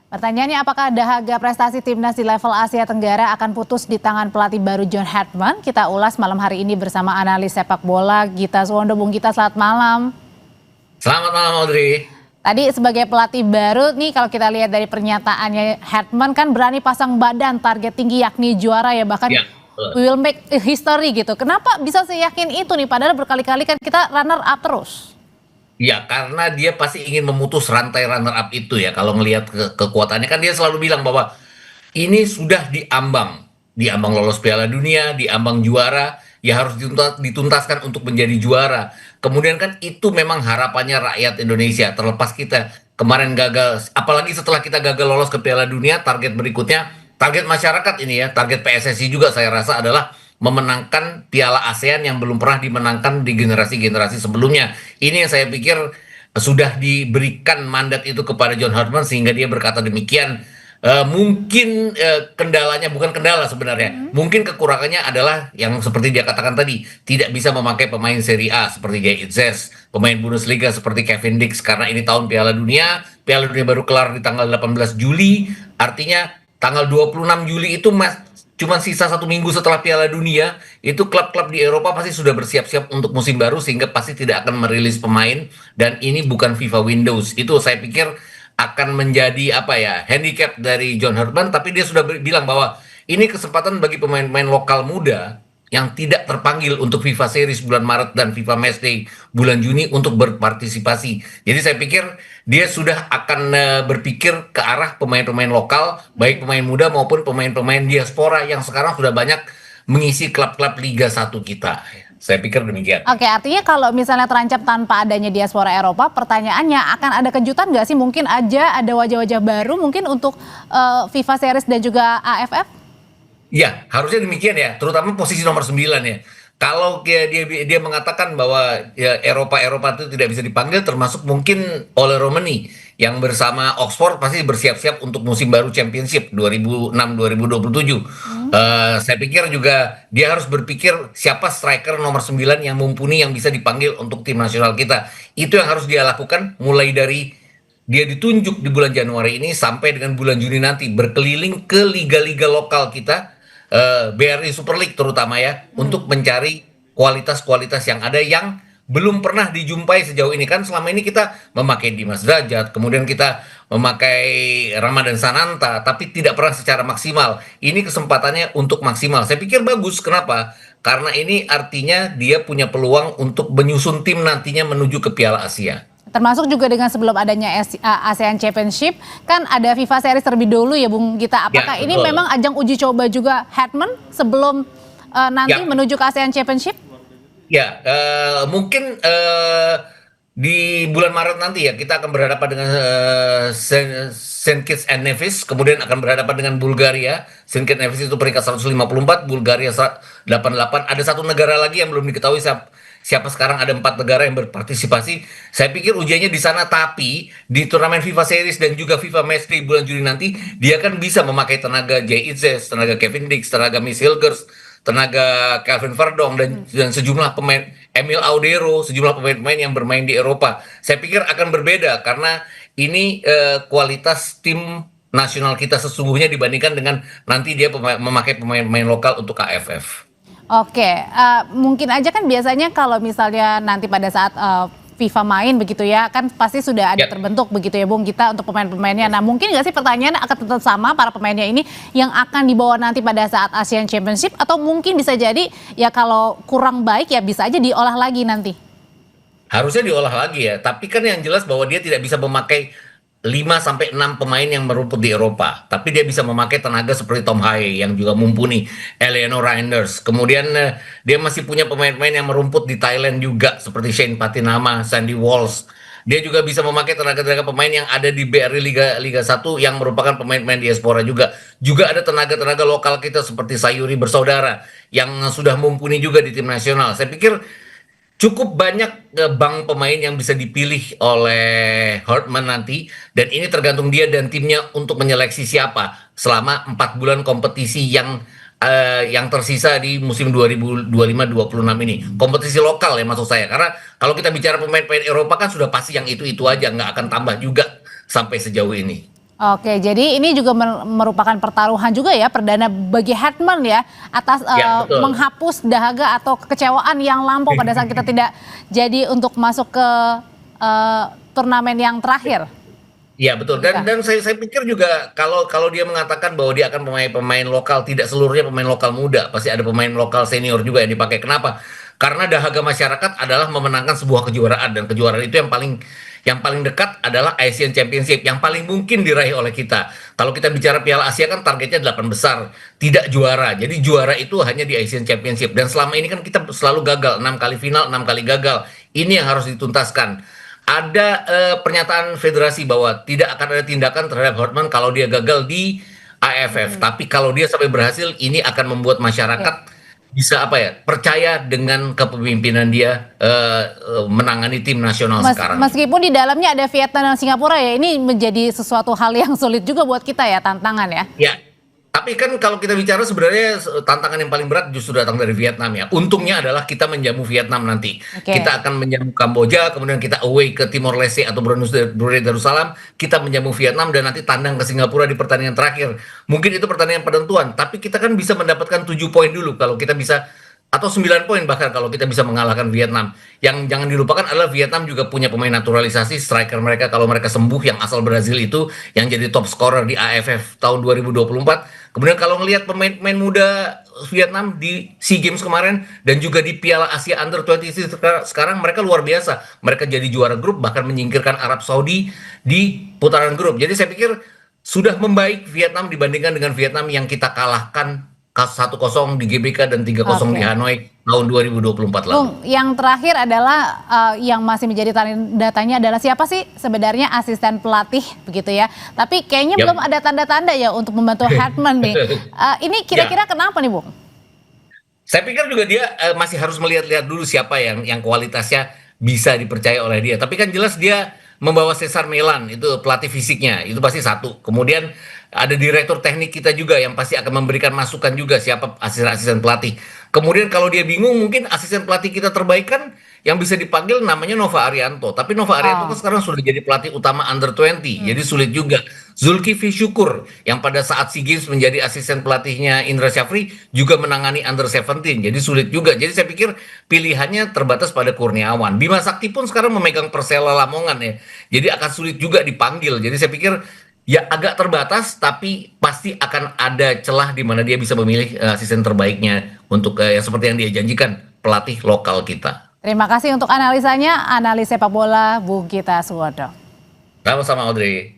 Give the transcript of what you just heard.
Pertanyaannya, apakah dahaga prestasi timnas di level Asia Tenggara akan putus di tangan pelatih baru John Hartman? Kita ulas malam hari ini bersama analis sepak bola Gita Suwondo. Bung Gita, selamat malam. Selamat malam Audrey. Tadi sebagai pelatih baru nih, kalau kita lihat dari pernyataannya Hartman kan berani pasang badan, target tinggi yakni juara ya, bahkan Ya, we will make history gitu. Kenapa bisa seyakin itu nih, padahal berkali-kali kan kita runner up terus? ya karena dia pasti ingin memutus rantai runner up itu ya. Kalau ngelihat kekuatannya kan dia selalu bilang bahwa ini sudah diambang lolos Piala Dunia, diambang juara, ya harus dituntaskan untuk menjadi juara. Kemudian kan itu memang harapannya rakyat Indonesia. Terlepas kita kemarin gagal, apalagi setelah kita gagal lolos ke Piala Dunia, target berikutnya, target masyarakat ini ya, target PSSI juga saya rasa adalah memenangkan Piala ASEAN yang belum pernah dimenangkan di generasi-generasi sebelumnya. Ini yang saya pikir sudah diberikan mandat itu kepada John Hartman sehingga dia berkata demikian. Mungkin kendalanya bukan kendala sebenarnya. Mungkin kekurangannya adalah yang seperti dia katakan tadi, tidak bisa memakai pemain Serie A seperti Jay Itzes, pemain Bundesliga seperti Kevin Dix karena ini tahun Piala Dunia. Piala Dunia baru kelar di tanggal 18 Juli, artinya tanggal 26 Juli itu cuma sisa 1 minggu setelah Piala Dunia, itu klub-klub di Eropa pasti sudah bersiap-siap untuk musim baru sehingga pasti tidak akan merilis pemain dan ini bukan FIFA Windows. Itu saya pikir akan menjadi apa ya, handicap dari John Hartman, tapi dia sudah bilang bahwa ini kesempatan bagi pemain-pemain lokal muda yang tidak terpanggil untuk FIFA Series bulan Maret dan FIFA Matchday bulan Juni untuk berpartisipasi. Jadi saya pikir dia sudah akan berpikir ke arah pemain-pemain lokal, baik pemain muda maupun pemain-pemain diaspora yang sekarang sudah banyak mengisi klub-klub Liga 1 kita. Saya pikir demikian. Oke, artinya kalau misalnya terancam tanpa adanya diaspora Eropa, pertanyaannya akan ada kejutan nggak sih? Mungkin aja ada wajah-wajah baru mungkin untuk FIFA Series dan juga AFF? Ya, harusnya demikian ya, terutama posisi nomor 9 ya. Kalau dia mengatakan bahwa ya, Eropa itu tidak bisa dipanggil, termasuk mungkin oleh Romani yang bersama Oxford pasti bersiap-siap untuk musim baru Championship 2006-2027. Saya pikir juga dia harus berpikir siapa striker nomor 9 yang mumpuni yang bisa dipanggil untuk tim nasional kita. Itu yang harus dia lakukan mulai dari dia ditunjuk di bulan Januari ini sampai dengan bulan Juni nanti berkeliling ke liga-liga lokal kita, BRI Super League terutama ya, untuk mencari kualitas-kualitas yang ada yang belum pernah dijumpai sejauh ini. Kan selama ini kita memakai Dimas Derajat, kemudian kita memakai Ramadan Sananta, tapi tidak pernah secara maksimal. Ini kesempatannya untuk maksimal. Saya pikir bagus. Kenapa? Karena ini artinya dia punya peluang untuk menyusun tim nantinya menuju ke Piala Asia. Termasuk juga dengan sebelum adanya ASEAN Championship, kan ada FIFA Series terlebih dahulu ya Bung Gita. Apakah Ya, ini betul. memang ajang uji coba juga Hartman sebelum nanti Ya. menuju ke ASEAN Championship? Ya, mungkin di bulan Maret nanti ya kita akan berhadapan dengan Saint Kitts and Nevis, kemudian akan berhadapan dengan Bulgaria. Saint Kitts and Nevis itu peringkat 154, Bulgaria 88. Ada satu negara lagi yang belum diketahui siapa sekarang, ada 4 negara yang berpartisipasi. Saya pikir ujiannya di sana, tapi di turnamen FIFA Series dan juga FIFA Matchday bulan Juli nanti dia kan bisa memakai tenaga Jay Itzes, tenaga Kevin Dix, tenaga Miss Hilgers, tenaga Calvin Verdong dan sejumlah pemain, Emil Audero, sejumlah pemain-pemain yang bermain di Eropa. Saya pikir akan berbeda karena ini kualitas tim nasional kita sesungguhnya dibandingkan dengan nanti dia memakai pemain-pemain lokal untuk AFF. Oke, mungkin aja kan biasanya kalau misalnya nanti pada saat FIFA main begitu ya, kan pasti sudah ada Ya. terbentuk begitu ya Bung Gita untuk pemain-pemainnya. Nah mungkin nggak sih pertanyaan akan tetap sama para pemainnya ini yang akan dibawa nanti pada saat ASEAN Championship, atau mungkin bisa jadi ya kalau kurang baik ya bisa aja diolah lagi nanti? Harusnya diolah lagi ya, tapi kan yang jelas bahwa dia tidak bisa memakai 5 sampai 6 pemain yang merumput di Eropa, tapi dia bisa memakai tenaga seperti Tom Haye yang juga mumpuni, Eleanor Reinders. Kemudian dia masih punya pemain-pemain yang merumput di Thailand juga seperti Shane Patinama, Sandy Walsh. Dia juga bisa memakai tenaga-tenaga pemain yang ada di BRI Liga 1 yang merupakan pemain-pemain diaspora juga. Juga ada tenaga-tenaga lokal kita seperti Sayuri Bersaudara yang sudah mumpuni juga di tim nasional. Saya pikir cukup banyak bank pemain yang bisa dipilih oleh Hartman nanti, dan ini tergantung dia dan timnya untuk menyeleksi siapa selama 4 bulan kompetisi yang tersisa di musim 2025-26 ini. Kompetisi lokal ya maksud saya, karena kalau kita bicara pemain-pemain Eropa kan sudah pasti yang itu aja, nggak akan tambah juga sampai sejauh ini. Oke, jadi ini juga merupakan pertaruhan juga ya, perdana bagi Hetman ya, atas Ya, betul. menghapus dahaga atau kekecewaan yang lampau pada saat kita tidak jadi untuk masuk ke turnamen yang terakhir. Iya betul, dan Iya. saya pikir juga kalau kalau dia mengatakan bahwa dia akan pemain-pemain lokal, tidak seluruhnya pemain lokal muda, pasti ada pemain lokal senior juga yang dipakai. Kenapa? Karena dahaga masyarakat adalah memenangkan sebuah kejuaraan, dan kejuaraan itu yang paling dekat adalah Asian Championship, yang paling mungkin diraih oleh kita. Kalau kita bicara Piala Asia kan targetnya 8 besar, tidak juara. Jadi juara itu hanya di Asian Championship, dan selama ini kan kita selalu gagal, 6 kali final, 6 kali gagal. Ini yang harus dituntaskan. Ada pernyataan federasi bahwa tidak akan ada tindakan terhadap Hotman kalau dia gagal di AFF. Tapi kalau dia sampai berhasil, ini akan membuat Ya. masyarakat bisa apa ya, percaya dengan kepemimpinan dia menangani tim nasional sekarang. Meskipun di dalamnya ada Vietnam dan Singapura ya, ini menjadi sesuatu hal yang sulit juga buat kita ya, tantangan ya. Ya, tapi kan kalau kita bicara sebenarnya tantangan yang paling berat justru datang dari Vietnam ya. Untungnya adalah kita menjamu Vietnam nanti. Oke. Kita akan menjamu Kamboja, kemudian kita away ke Timor Leste atau Brunei Darussalam, kita menjamu Vietnam dan nanti tandang ke Singapura di pertandingan terakhir. Mungkin itu pertandingan penentuan, tapi kita kan bisa mendapatkan 7 poin dulu kalau kita bisa, atau 9 poin bahkan kalau kita bisa mengalahkan Vietnam. Yang jangan dilupakan adalah Vietnam juga punya pemain naturalisasi, striker mereka kalau mereka sembuh yang asal Brazil itu yang jadi top scorer di AFF tahun 2024. Kemudian kalau ngelihat pemain-pemain muda Vietnam di SEA Games kemarin dan juga di Piala Asia Under 20 sekarang, mereka luar biasa. Mereka jadi juara grup, bahkan menyingkirkan Arab Saudi di putaran grup. Jadi saya pikir sudah membaik Vietnam dibandingkan dengan Vietnam yang kita kalahkan 1-0 di GBK dan 3-0 di Oke. Hanoi tahun 2024 lalu. Bung, yang terakhir adalah yang masih menjadi tanda tanya adalah siapa sih sebenarnya asisten pelatih begitu ya. Tapi kayaknya belum Yap. ada tanda-tanda ya untuk membantu Hetman nih. Ini Ya, kira-kira kenapa nih, Bung? saya pikir juga dia masih harus melihat-lihat dulu siapa yang kualitasnya bisa dipercaya oleh dia. Tapi kan jelas dia membawa Cesar Milan, itu pelatih fisiknya, itu pasti satu. Kemudian ada direktur teknik kita juga yang pasti akan memberikan masukan juga siapa asisten-asisten pelatih. Kemudian kalau dia bingung, mungkin asisten pelatih kita terbaik kan yang bisa dipanggil namanya Nova Arianto. Tapi Nova Arianto kan Oh, sekarang sudah jadi pelatih utama Under 20, jadi hmm. sulit juga. Zulkifli Syukur yang pada saat SEA Games menjadi asisten pelatihnya Indra Syafri juga menangani Under 17, jadi sulit juga. Jadi saya pikir pilihannya terbatas pada Kurniawan. Bima Sakti pun sekarang memegang Persela Lamongan ya, jadi akan sulit juga dipanggil. Jadi saya pikir ya agak terbatas, tapi pasti akan ada celah di mana dia bisa memilih asisten terbaiknya untuk yang seperti yang dia janjikan, pelatih lokal kita. Terima kasih untuk analisanya, analis sepak bola Bung Gita Suwodo. Sama-sama Audrey.